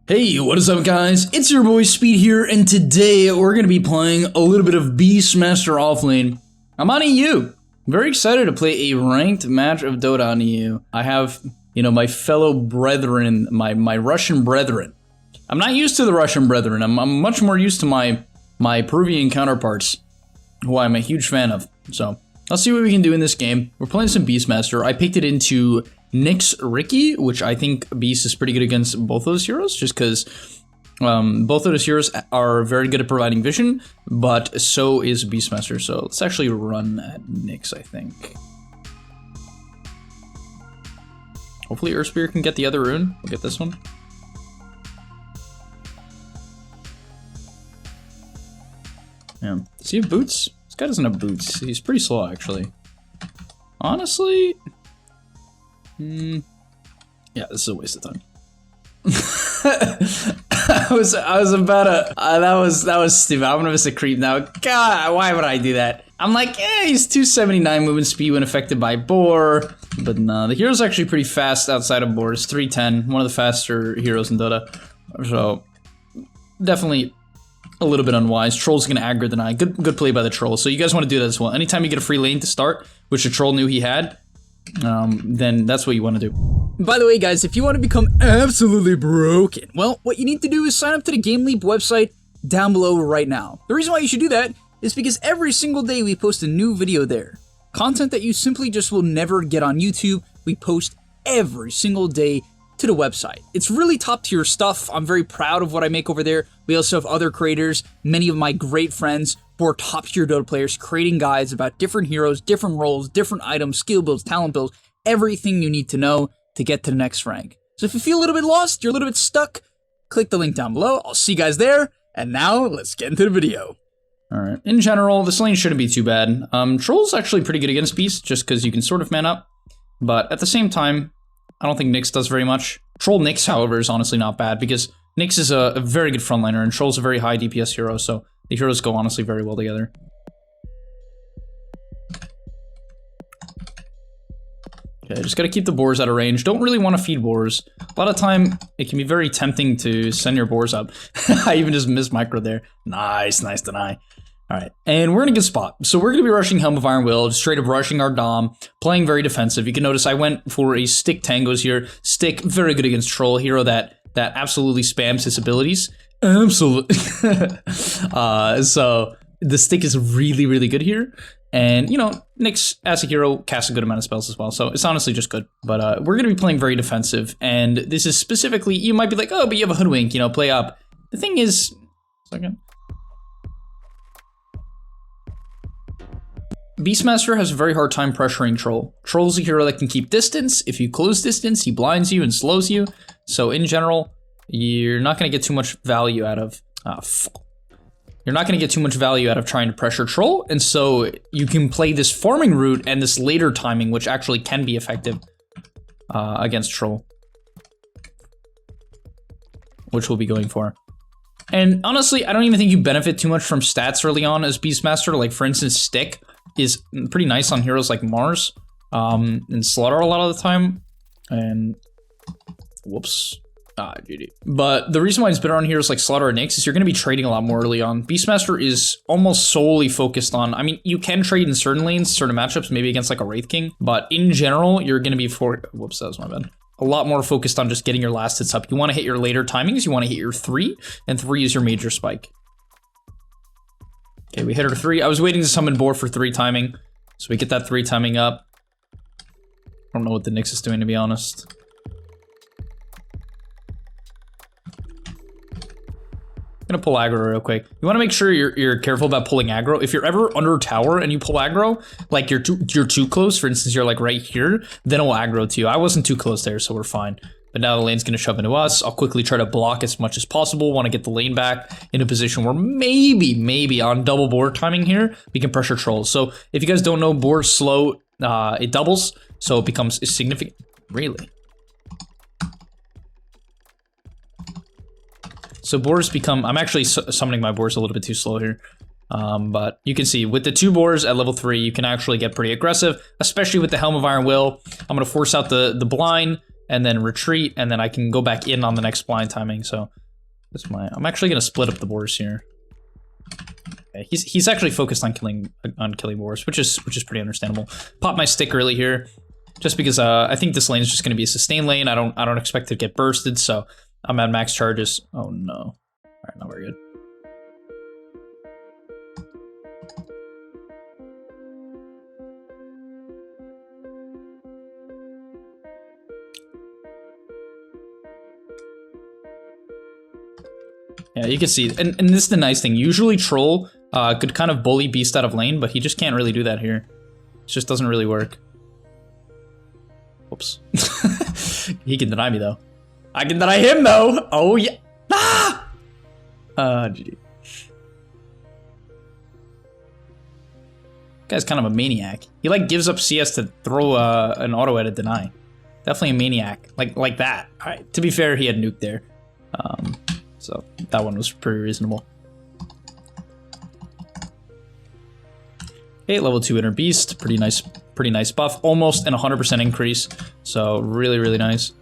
Hey, what is up guys? It's your boy Speed here, and today we're going to be playing a little bit of BEASTMASTER offlane. I'm on EU. Very excited to play a ranked match of Dota on EU. I have, my fellow brethren, my Russian brethren. I'm not used to the Russian brethren. I'm much more used to my Peruvian counterparts, who I'm a huge fan of. So, let's see what we can do in this game. We're playing some BEASTMASTER. I picked it into Nyx Ricky, which I think Beast is pretty good against both those heroes, just because both of those heroes are very good at providing vision, but so is BEASTMASTER. So let's actually run at Nyx, I think. Hopefully Earth Spear can get the other rune. We'll get this one. Yeah. Does he have boots? This guy doesn't have boots. He's pretty slow, actually. Honestly... yeah, this is a waste of time. I was about to. That was stupid. I'm gonna miss a creep now. God, why would I do that? I'm like, he's 279 movement speed when affected by boar, but no, the hero's actually pretty fast outside of boar. It's 310, one of the faster heroes in Dota. So definitely a little bit unwise. Troll's gonna aggro deny. Good play by the troll. So you guys want to do that as well. Anytime you get a free lane to start, which the troll knew he had, then that's what you want to do. By the way, guys, if you want to become absolutely broken, well, what you need to do is sign up to the GameLeap website down below right now. The reason why you should do that is because every single day we post a new video there. Content that you simply just will never get on YouTube, we post every single day to the website. It's really top tier stuff. I'm very proud of what I make over there. We also have other creators, many of my great friends who are top tier Dota players, creating guides about different heroes, different roles, different items, skill builds, talent builds, everything you need to know to get to the next rank. So if you feel a little bit lost, you're a little bit stuck, click the link down below. I'll see you guys there. And now let's get into the video. All right. In general, this lane shouldn't be too bad. Troll's actually pretty good against Beast, just because you can sort of man up. But at the same time, I don't think Nyx does very much. Troll Nyx, however, is honestly not bad, because Nyx is a very good frontliner, and Troll's a very high DPS hero, so the heroes go honestly very well together. Okay, just gotta keep the boars out of range. Don't really want to feed boars. A lot of time, it can be very tempting to send your boars up. I even just missed micro there. Nice deny. Alright, and we're in a good spot. So we're going to be rushing Helm of Iron Will, straight up rushing our Dom, playing very defensive. You can notice I went for a Stick Tangos here. Stick, very good against Troll, hero that absolutely spams his abilities. Absolutely. So the Stick is really good here. And, Nyx, as a hero, casts a good amount of spells as well. So it's honestly just good. But we're going to be playing very defensive. And this is specifically, you might be like, oh, but you have a Hoodwink, play up. The thing is, BEASTMASTER has a very hard time pressuring Troll. Troll's a hero that can keep distance. If you close distance, he blinds you and slows you. So in general, you're not going to get too much value out of... You're not going to get too much value out of trying to pressure Troll, and so you can play this farming route and this later timing, which actually can be effective against Troll, which we'll be going for. And honestly, I don't even think you benefit too much from stats early on as BEASTMASTER. Like, for instance, Stick is pretty nice on heroes like Mars and Slaughter a lot of the time. And whoops. GG. But the reason why it's better on heroes like Slaughter and Nyx is you're going to be trading a lot more early on. BEASTMASTER is almost solely focused on, I mean, you can trade in certain lanes, certain matchups, maybe against like a Wraith King, but in general, you're going to be whoops, that was my bad. A lot more focused on just getting your last hits up. You want to hit your later timings, you want to hit your 3, and 3 is your major spike. Okay, we hit our 3. I was waiting to summon boar for 3 timing, so we get that 3 timing up. I don't know what the Nyx is doing, to be honest. I'm gonna pull aggro real quick. You want to make sure you're careful about pulling aggro. If you're ever under a tower and you pull aggro, like you're too close, for instance, you're like right here, then it will aggro to you. I wasn't too close there, so we're fine. But now the lane's gonna shove into us. I'll quickly try to block as much as possible. Want to get the lane back in a position where maybe on double board timing here, we can pressure trolls. So if you guys don't know, board's slow, it doubles, so it becomes significant. Really? So boars become, I'm actually summoning my boars a little bit too slow here. But you can see with the 2 boars at level 3, you can actually get pretty aggressive, especially with the Helm of Iron Will. I'm going to force out the blind, and then retreat, and then I can go back in on the next blind timing. So that's I'm actually gonna split up the boars here. Okay, he's actually focused on killing boars, which is pretty understandable. Pop my stick early here, just because I think this lane is just gonna be a sustain lane. I don't expect to get bursted, so I'm at max charges. Oh no! All right, not very good. Yeah, you can see, and this is the nice thing. Usually Troll could kind of bully Beast out of lane, but he just can't really do that here. It just doesn't really work. Whoops. He can deny me, though. I can deny him, though! Oh, yeah! Ah! GG. Guy's kind of a maniac. He, like, gives up CS to throw an auto-edit deny. Definitely a maniac. Like that. All right, to be fair, he had nuke there. So that one was pretty reasonable. Okay, level 2 Inner Beast, pretty nice buff, almost an 100% increase. So really nice.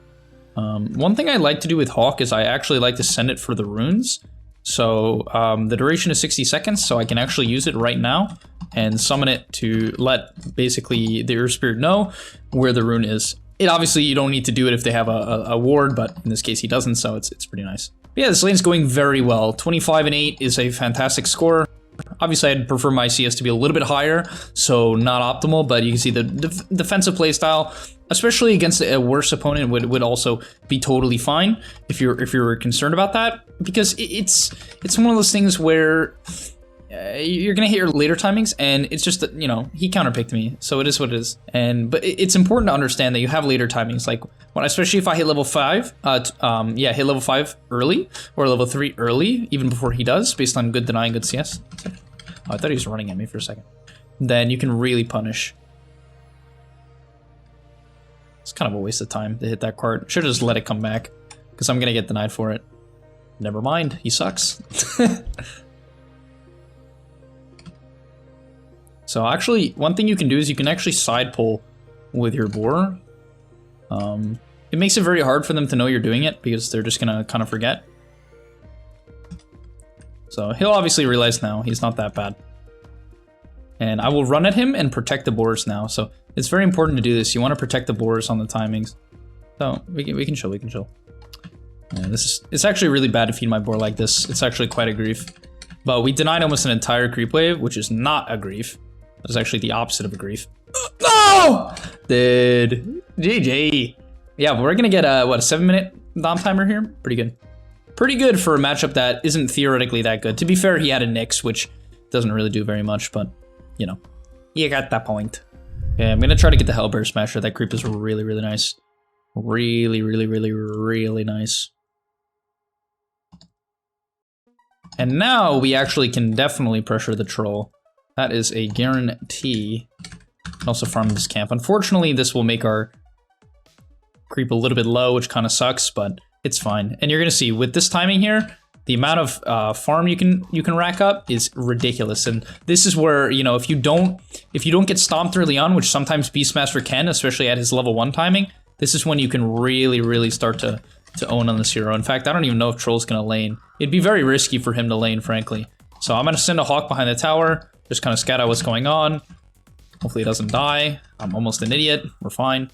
One thing I like to do with Hawk is I actually like to send it for the runes. So the duration is 60 seconds, so I can actually use it right now and summon it to let basically the Earth Spirit know where the rune is. It obviously you don't need to do it if they have a ward, but in this case he doesn't, so it's pretty nice. But yeah, this lane's going very well. 25 and 8 is a fantastic score. Obviously, I'd prefer my CS to be a little bit higher, so not optimal, but you can see the defensive playstyle, especially against a worse opponent, would also be totally fine if you're concerned about that, because it's one of those things where you're gonna hit your later timings, and it's just that, you know, he counterpicked me, so it is what it is. But it's important to understand that you have later timings, like especially if I hit level 5, yeah, hit level 5 early or level 3 early, even before he does, based on good denying, good CS. Oh, I thought he was running at me for a second. Then you can really punish. It's kind of a waste of time to hit that card. Should have just let it come back, because I'm gonna get denied for it. Never mind, he sucks. So actually, one thing you can do is you can actually side pull with your boar. It makes it very hard for them to know you're doing it, because they're just gonna kind of forget. So he'll obviously realize now he's not that bad. And I will run at him and protect the boars now. So it's very important to do this. You want to protect the boars on the timings. So we can chill, we can chill. Yeah, it's actually really bad to feed my boar like this. It's actually quite a grief. But we denied almost an entire creep wave, which is not a grief. It's actually the opposite of a grief. No! Dude. GG. Yeah, but we're gonna get a, what, a 7-minute Dom timer here? Pretty good. Pretty good for a matchup that isn't theoretically that good. To be fair, he had a Nyx, which doesn't really do very much, but, you know, you got that point. Okay, I'm gonna try to get the Hellbear Smasher. That creep is really nice. Really nice. And now we actually can definitely pressure the troll. That is a guarantee. Can also farm this camp. Unfortunately, this will make our creep a little bit low, which kind of sucks, but it's fine. And you're gonna see with this timing here, the amount of farm you can rack up is ridiculous. And this is where, you know, if you don't get stomped early on, which sometimes Beastmaster can, especially at his level 1 timing, this is when you can really start to own on this hero. In fact, I don't even know if Troll's gonna lane. It'd be very risky for him to lane, frankly. So I'm gonna send a Hawk behind the tower, just kind of scout out what's going on. Hopefully he doesn't die. I'm almost an idiot. We're fine.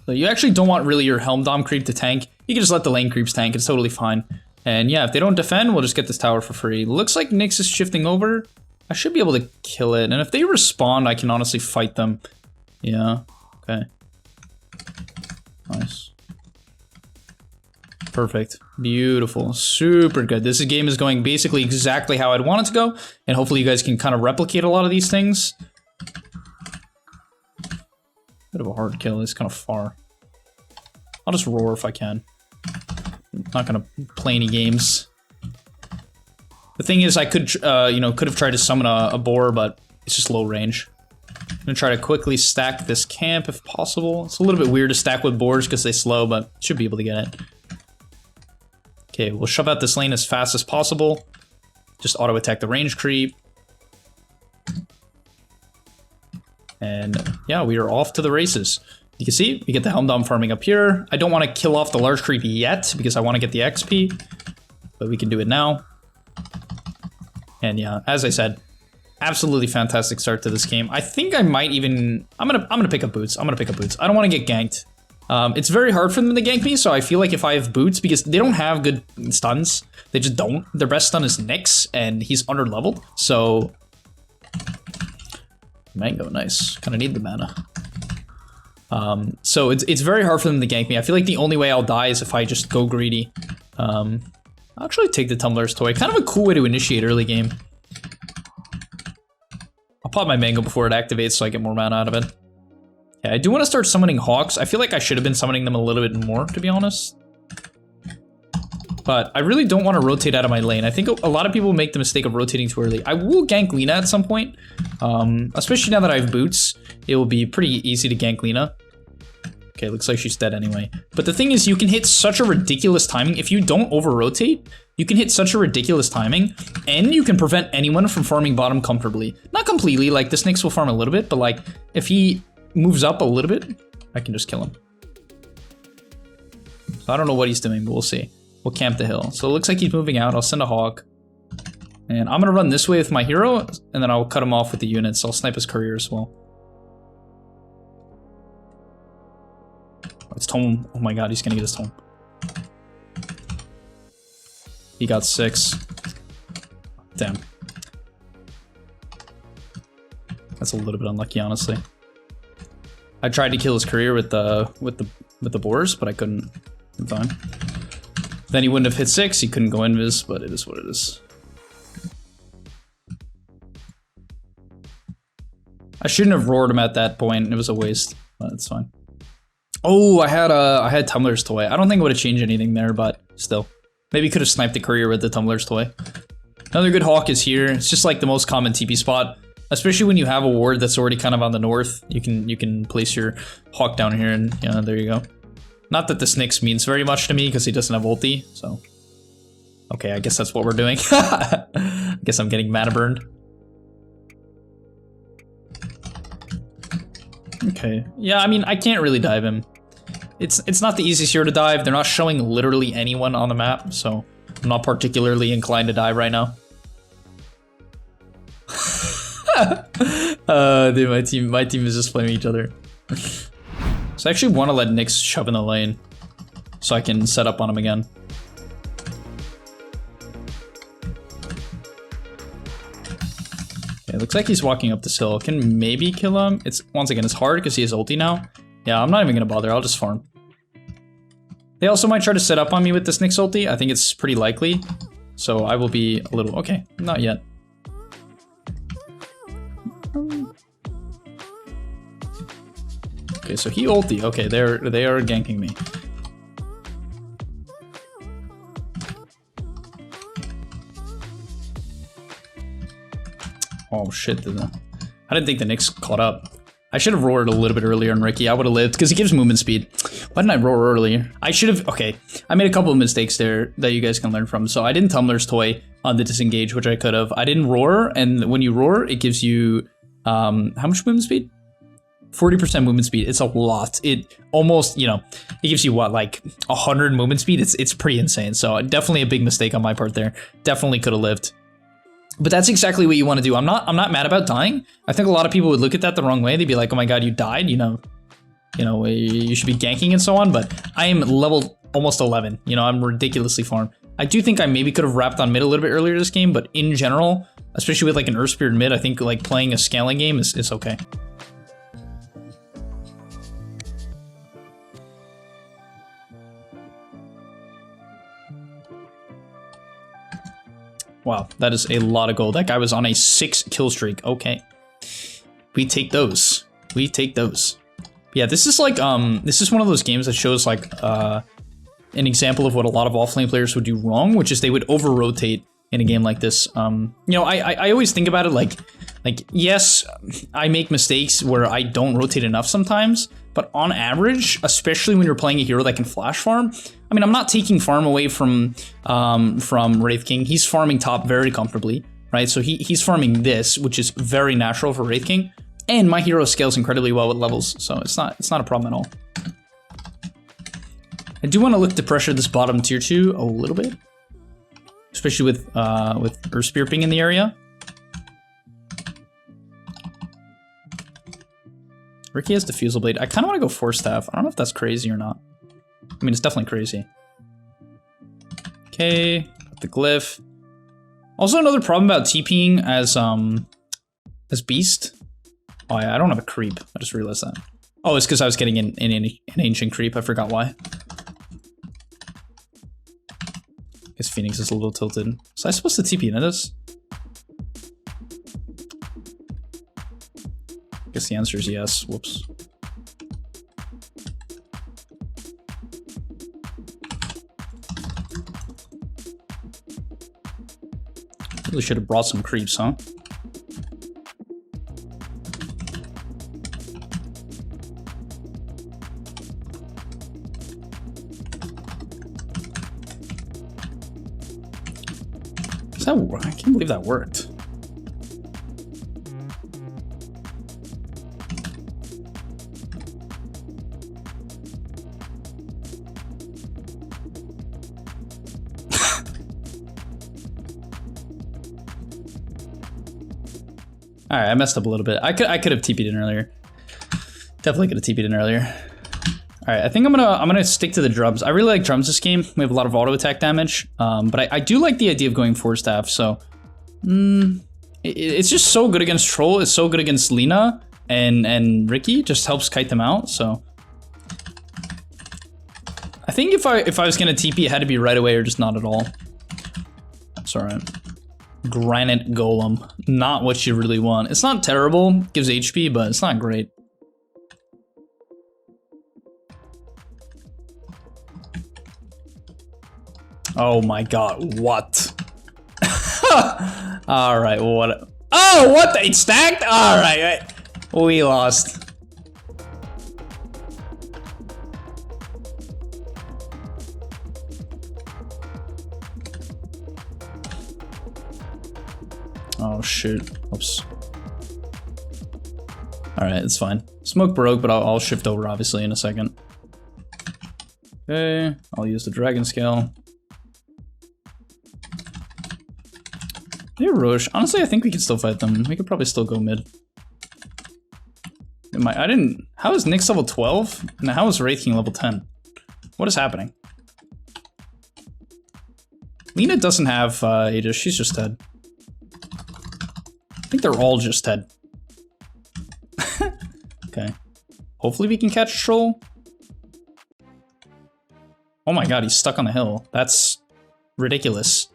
So you actually don't want really your Helm Dom creep to tank. You can just let the lane creeps tank. It's totally fine. And yeah, if they don't defend, we'll just get this tower for free. Looks like Nyx is shifting over. I should be able to kill it. And if they respond, I can honestly fight them. Yeah. Okay. Nice. Perfect. Beautiful. Super good. This game is going basically exactly how I'd want it to go, and hopefully you guys can kind of replicate a lot of these things. Bit of a hard kill. It's kind of far. I'll just roar if I can. I'm not gonna play any games. The thing is, I could, you know, could have tried to summon a boar, but it's just low range. I'm gonna try to quickly stack this camp if possible. It's a little bit weird to stack with boars because they slow, but should be able to get it. Okay, we'll shove out this lane as fast as possible. Just auto-attack the range creep. And yeah, we are off to the races. You can see, we get the Helm Dom farming up here. I don't want to kill off the large creep yet because I want to get the XP, but we can do it now. And yeah, as I said, absolutely fantastic start to this game. I think I might even, I'm gonna pick up boots. I don't want to get ganked. It's very hard for them to gank me, so I feel like if I have boots, because they don't have good stuns, they just don't. Their best stun is Nyx, and he's under leveled, so Mango, nice. Kind of need the mana. So it's very hard for them to gank me. I feel like the only way I'll die is if I just go greedy. I'll actually take the Tumbler's Toy. Kind of a cool way to initiate early game. I'll pop my Mango before it activates so I get more mana out of it. Yeah, I do want to start summoning Hawks. I feel like I should have been summoning them a little bit more, to be honest. But I really don't want to rotate out of my lane. I think a lot of people make the mistake of rotating too early. I will gank Lina at some point. Especially now that I have boots, it will be pretty easy to gank Lina. Okay, looks like she's dead anyway. But the thing is, you can hit such a ridiculous timing. If you don't over-rotate, you can hit such a ridiculous timing, and you can prevent anyone from farming bottom comfortably. Not completely, like, the Nyx will farm a little bit, but, like, if he moves up a little bit, I can just kill him. So I don't know what he's doing, but we'll see. We'll camp the hill. So it looks like he's moving out. I'll send a Hawk. And I'm going to run this way with my hero, and then I'll cut him off with the units. I'll snipe his courier as well. It's Tome. Oh my god, he's gonna get his Tome. He got 6. Damn. That's a little bit unlucky, honestly. I tried to kill his courier with the boars, but I couldn't in time. Then he wouldn't have hit 6. He couldn't go invis, but it is what it is. I shouldn't have roared him at that point. It was a waste, but it's fine. Oh, I had Tumbler's Toy. I don't think it would have changed anything there, but still. Maybe could have sniped the courier with the Tumbler's Toy. Another good Hawk is here. It's just like the most common TP spot, especially when you have a ward that's already kind of on the north. You can place your Hawk down here, and yeah, there you go. Not that the Nyx means very much to me because he doesn't have ulti, so. Okay, I guess that's what we're doing. I guess I'm getting mana burned. Okay, yeah, I mean, I can't really dive him. It's not the easiest hero to dive. They're not showing literally anyone on the map, so I'm not particularly inclined to dive right now. Dude, my team is just flaming each other. So I actually want to let Nyx shove in the lane so I can set up on him again. Okay, looks like he's walking up this hill. Can maybe kill him. It's once again, it's hard because he has ulti now. Yeah, I'm not even gonna bother. I'll just farm. They also might try to set up on me with this Nyx ulti. I think it's pretty likely. So I will be a little... Okay, not yet. Okay, so he ulti. Okay, they are ganking me. Oh shit, I didn't think the Nyx caught up. I should have roared a little bit earlier on Ricky. I would have lived, because he gives movement speed. Why didn't I roar earlier? I should have... Okay, I made a couple of mistakes there that you guys can learn from. So I didn't Tumbler's Toy on the disengage, which I could have. I didn't roar, and when you roar, it gives you... how much movement speed? 40% movement speed. It's a lot. It almost, you know, it gives you what, like 100 movement speed? It's pretty insane. So definitely a big mistake on my part there. Definitely could have lived. But that's exactly what you want to do. I'm not mad about dying. I think a lot of people would look at that the wrong way. They'd be like, oh my god, you died, you know, you should be ganking and so on. But I am level almost 11. You know, I'm ridiculously farmed. I do think I maybe could have wrapped on mid a little bit earlier this game, but in general, especially with like an Earth Spirit mid, I think like playing a scaling game is okay. Wow, that is a lot of gold. That guy was on a 6 kill streak. Okay. We take those. We take those. Yeah, this is like, this is one of those games that shows like, an example of what a lot of offlane players would do wrong, which is they would over-rotate in a game like this. You know, I always think about it like, yes, I make mistakes where I don't rotate enough sometimes, but on average, especially when you're playing a hero that can flash farm, I mean, I'm not taking farm away from Wraith King. He's farming top very comfortably, right? So he's farming this, which is very natural for Wraith King. And my hero scales incredibly well with levels, so it's not a problem at all. I do want to look to pressure this bottom tier 2 a little bit, especially with Earth Spear ping in the area. Ricky has Diffusal Blade. I kind of want to go Force Staff. I don't know if that's crazy or not. I mean, it's definitely crazy. Okay, got the Glyph. Also, another problem about TPing as Beast. Oh, yeah, I don't have a creep. I just realized that. Oh, it's because I was getting an ancient creep. I forgot why. I guess Phoenix is a little tilted. So I supposed to TP into this? I guess the answer is yes. Whoops. Really should have brought some creeps, huh? I can't believe that worked. All right, I messed up a little bit. I could have TP'd in earlier. Definitely could have TP'd in earlier. All right, I think I'm gonna stick to the drums. I really like drums this game. We have a lot of auto attack damage, but I do like the idea of going Force Staff. So, it's just so good against Troll. It's so good against Lina and Ricky. Just helps kite them out. So, I think if I was gonna TP, it had to be right away or just not at all. It's all right. Granite Golem, not what you really want. It's not terrible. Gives HP, but it's not great. Oh my god, what? Alright, what? Oh, what? It's stacked? Alright, we lost. Oh shoot, oops. Alright, it's fine. Smoke broke, but I'll shift over obviously in a second. Okay, I'll use the Dragon Scale. Hey, Roche. Honestly, I think we can still fight them. We could probably still go mid. How is Nyx level 12? And how is Wraith King level 10? What is happening? Lina doesn't have Aegis, she's just dead. I think they're all just dead. Okay. Hopefully we can catch Troll. Oh my god, he's stuck on the hill. That's ridiculous.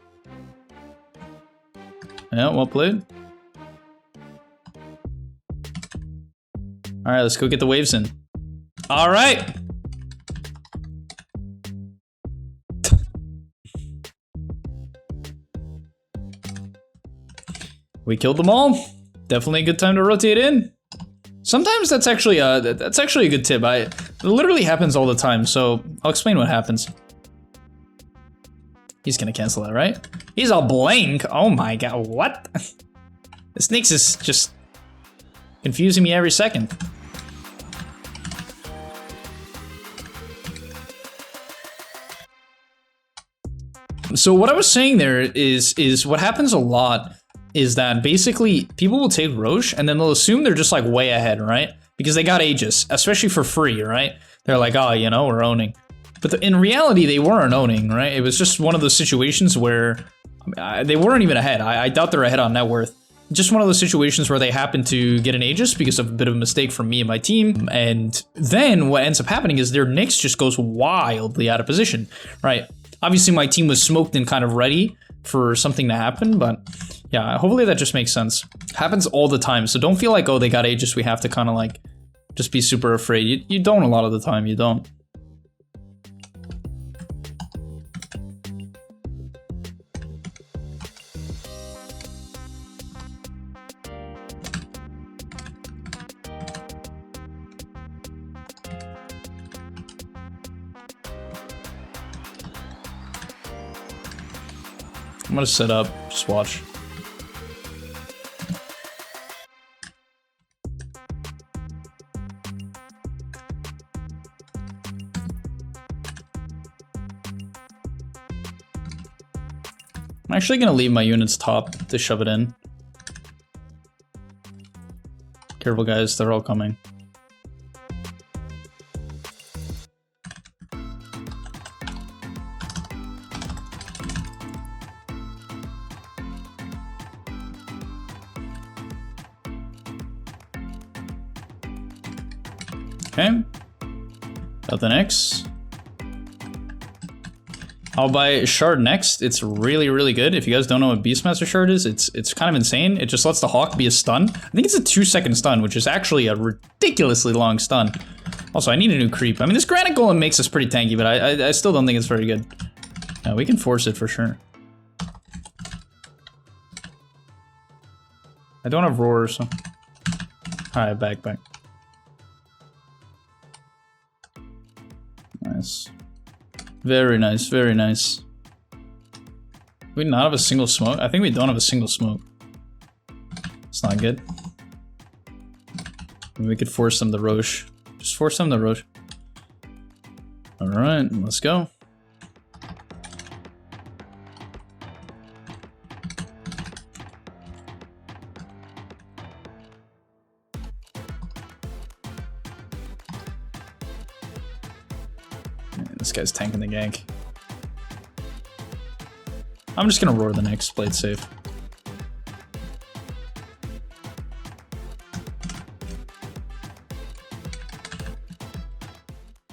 Yeah, well played. Alright, let's go get the waves in. Alright! We killed them all. Definitely a good time to rotate in. Sometimes that's actually a good tip. It literally happens all the time, so I'll explain what happens. He's gonna cancel that, right? He's all blank. Oh my god, what? This Nyx is just confusing me every second. So what I was saying there is what happens a lot is that basically people will take Roche and then they'll assume they're just like way ahead, right? Because they got Aegis, especially for free, right? They're like, oh, you know, we're owning. But in reality, they weren't owning, right? It was just one of those situations where they weren't even ahead. I doubt they're ahead on net worth. Just one of those situations where they happen to get an Aegis because of a bit of a mistake from me and my team. And then what ends up happening is their Nyx just goes wildly out of position, right? Obviously, my team was smoked and kind of ready for something to happen, but yeah, hopefully that just makes sense. Happens all the time, so don't feel like, oh, they got Aegis, we have to kind of like just be super afraid. You don't a lot of the time, you don't. I'm gonna set up, just watch. I'm actually gonna leave my units top to shove it in. Careful guys, they're all coming. Okay. Got the next. I'll buy Shard next. It's really, really good. If you guys don't know what Beastmaster Shard is, it's kind of insane. It just lets the Hawk be a stun. I think it's a 2-second stun, which is actually a ridiculously long stun. Also, I need a new creep. I mean, this Granite Golem makes us pretty tanky, but I still don't think it's very good. Yeah, we can force it for sure. I don't have Roar, so... Alright, back. Nice. Very nice, very nice. We not have a single smoke? I think we don't have a single smoke. It's not good. We could force them to Roche. Just force them to Roche. Alright, let's go. This guy's tanking the gank. I'm just gonna roar the next, play it safe.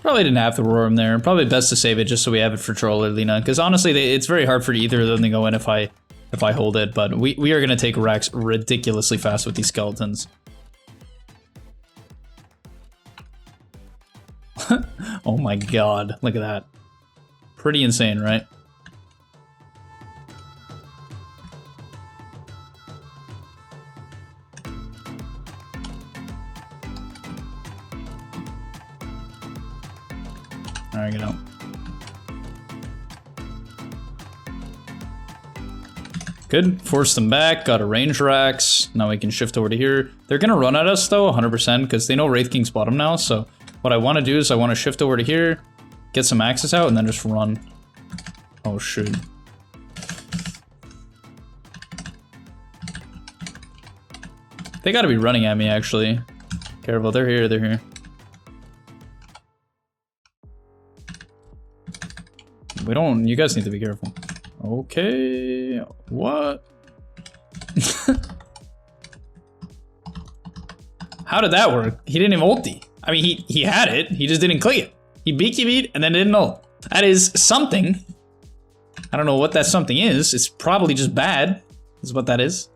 Probably didn't have to roar him there. Probably best to save it just so we have it for Troll or Lina. Because honestly, it's very hard for either of them to go in if I hold it. But we are gonna take racks ridiculously fast with these skeletons. Oh my god, look at that. Pretty insane, right? Alright, get out. Good, force them back, got a range racks. Now we can shift over to here. They're gonna run at us though, 100%, because they know Wraith King's bottom now, so what I want to do is I want to shift over to here, get some axes out, and then just run. Oh shoot. They gotta be running at me actually. Careful, they're here, they're here. We don't, you guys need to be careful. Okay, what? How did that work? He didn't even ulti. I mean, he had it, he just didn't click it. He beat, and then didn't ult. That is something. I don't know what that something is. It's probably just bad, is what that is.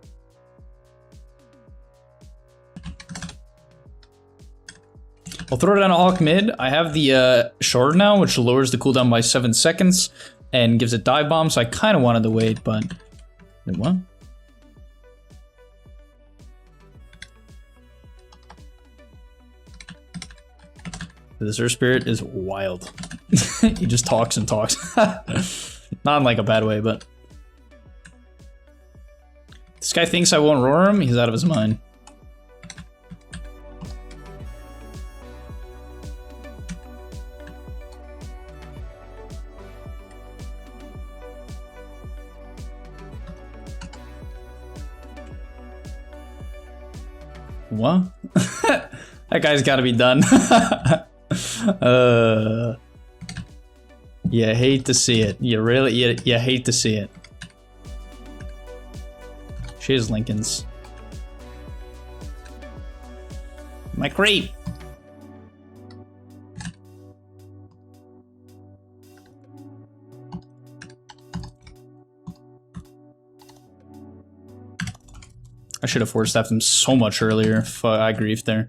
I'll throw down a Hawk mid. I have the Shard now, which lowers the cooldown by 7 seconds and gives it dive bomb, so I kind of wanted to wait, but... Wait, what? The Zerg Spirit is wild. He just talks and talks. Not in like a bad way, but... This guy thinks I won't roar him, he's out of his mind. What? That guy's gotta be done. You hate to see it. You really, you hate to see it. She has Lincolns. My creep. I should have force staffed him so much earlier. I griefed there.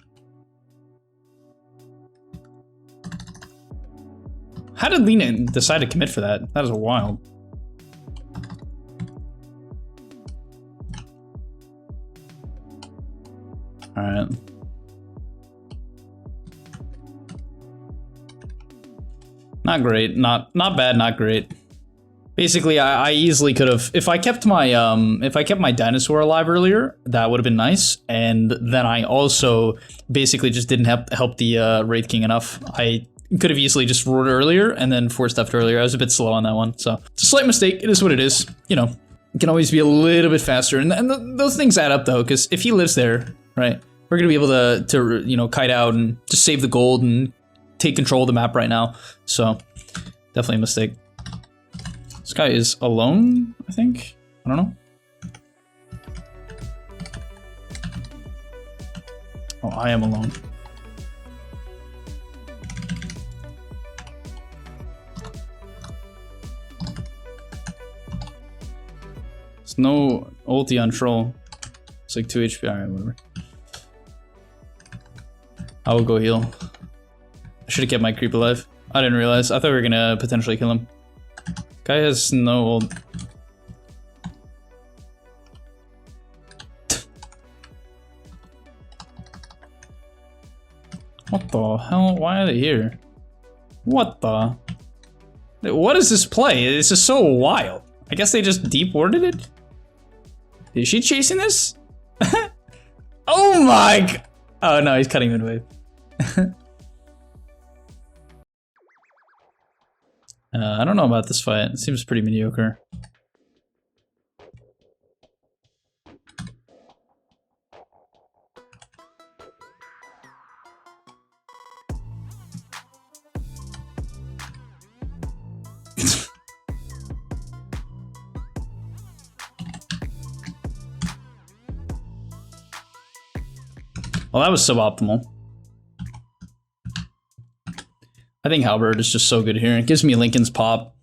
How did Lina decide to commit for that? That is wild. Alright. Not great. Not bad, not great. Basically, I easily could have, if I kept my dinosaur alive earlier, that would have been nice. And then I also basically just didn't help the Wraith King enough. I could have easily just roared earlier and then force stuffed earlier. I was a bit slow on that one, so it's a slight mistake. It is what it is. You know, It can always be a little bit faster, and those things add up though, because if he lives there, right, we're gonna be able to you know, kite out and just save the gold and take control of the map right now. So definitely a mistake. This guy is alone, I think. I don't know. Oh, I am alone. There's no ulti on troll. It's like 2 HP. Alright, whatever. I will go heal. I should have kept my creep alive. I didn't realize. I thought we were gonna potentially kill him. Guy has no ult. What the hell? Why are they here? What the? What is this play? This is so wild. I guess they just deep warded it? Is she chasing this? Oh my god! Oh no, he's cutting midway. I don't know about this fight. It seems pretty mediocre. Well, that was suboptimal. I think Halberd is just so good here. It gives me Lincoln's pop.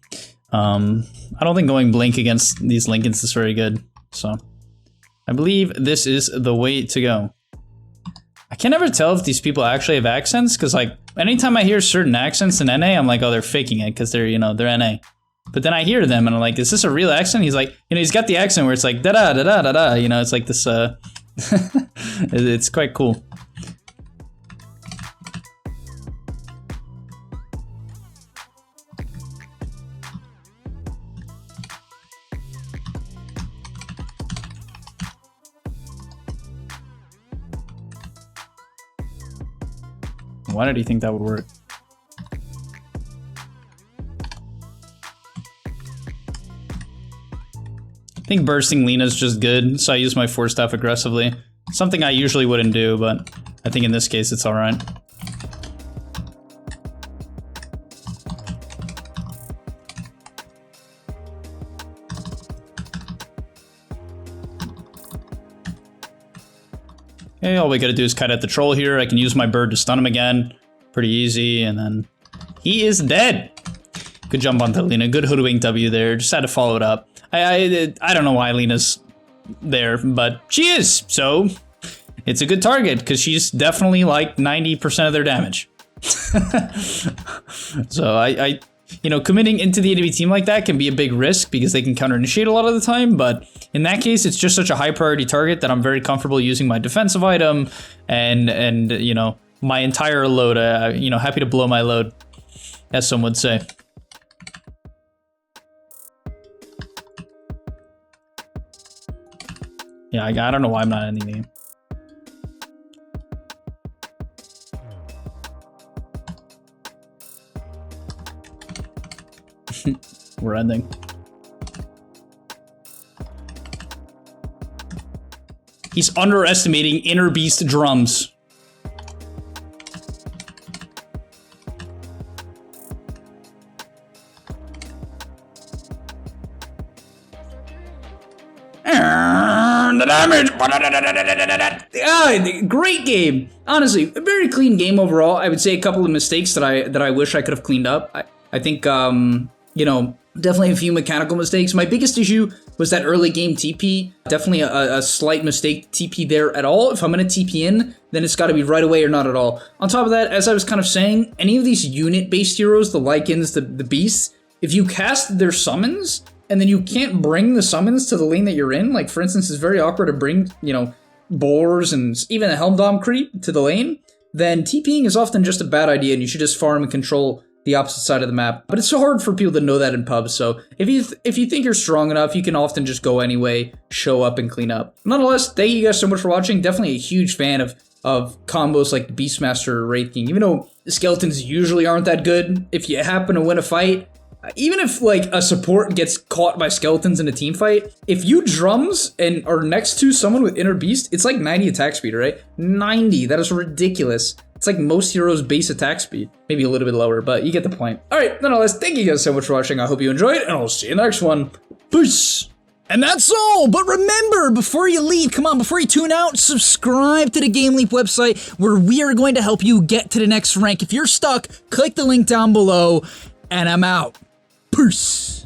I don't think going Blink against these Lincolns is very good. So I believe this is the way to go. I can never tell if these people actually have accents, because like anytime I hear certain accents in NA, I'm like, oh, they're faking it because they're, you know, they're NA. But then I hear them and I'm like, is this a real accent? He's like, you know, he's got the accent where it's like da da da da da da. You know, it's like this. It's quite cool. Why did he think that would work? I think bursting Lena's just good, so I use my Force Staff aggressively. Something I usually wouldn't do, but I think in this case it's alright. Okay, all we gotta do is kite at the troll here. I can use my bird to stun him again. Pretty easy, and then he is dead. Good jump onto Lena. Good hoodwink W there. Just had to follow it up. I don't know why Lena's there, but she is. So it's a good target because she's definitely like 90% of their damage. So I you know, committing into the enemy team like that can be a big risk because they can counter initiate a lot of the time. But in that case, it's just such a high priority target that I'm very comfortable using my defensive item and you know, my entire load. You know, happy to blow my load, as some would say. Yeah, I don't know why I'm not ending the game. We're ending. He's underestimating Inner Beast drums. The damage. Great game. Honestly, a very clean game overall. I would say a couple of mistakes that I wish I could have cleaned up. I think you know, definitely a few mechanical mistakes. My biggest issue was that early game TP. Definitely a slight mistake TP there at all. If I'm going to TP in, then it's got to be right away or not at all. On top of that, as I was kind of saying, any of these unit-based heroes, the Lycans, the beasts, if you cast their summons, and then you can't bring the summons to the lane that you're in, like for instance, it's very awkward to bring, you know, boars and even a Helm Dom creep to the lane, then TPing is often just a bad idea and you should just farm and control the opposite side of the map. But it's so hard for people to know that in pubs, so if you think you're strong enough, you can often just go anyway, show up and clean up. Nonetheless, thank you guys so much for watching. Definitely a huge fan of combos like the Beastmaster or Wraith King. Even though the skeletons usually aren't that good, if you happen to win a fight, even if like a support gets caught by skeletons in a team fight, if you drums and are next to someone with inner beast, it's like 90 attack speed, right? 90, that is ridiculous. It's like most heroes' base attack speed. Maybe a little bit lower, but you get the point. All right, nonetheless, thank you guys so much for watching. I hope you enjoyed, and I'll see you in the next one. Peace. And that's all, but remember, before you leave, come on, before you tune out, subscribe to the GameLeap website where we are going to help you get to the next rank. If you're stuck, click the link down below, and I'm out. Peace.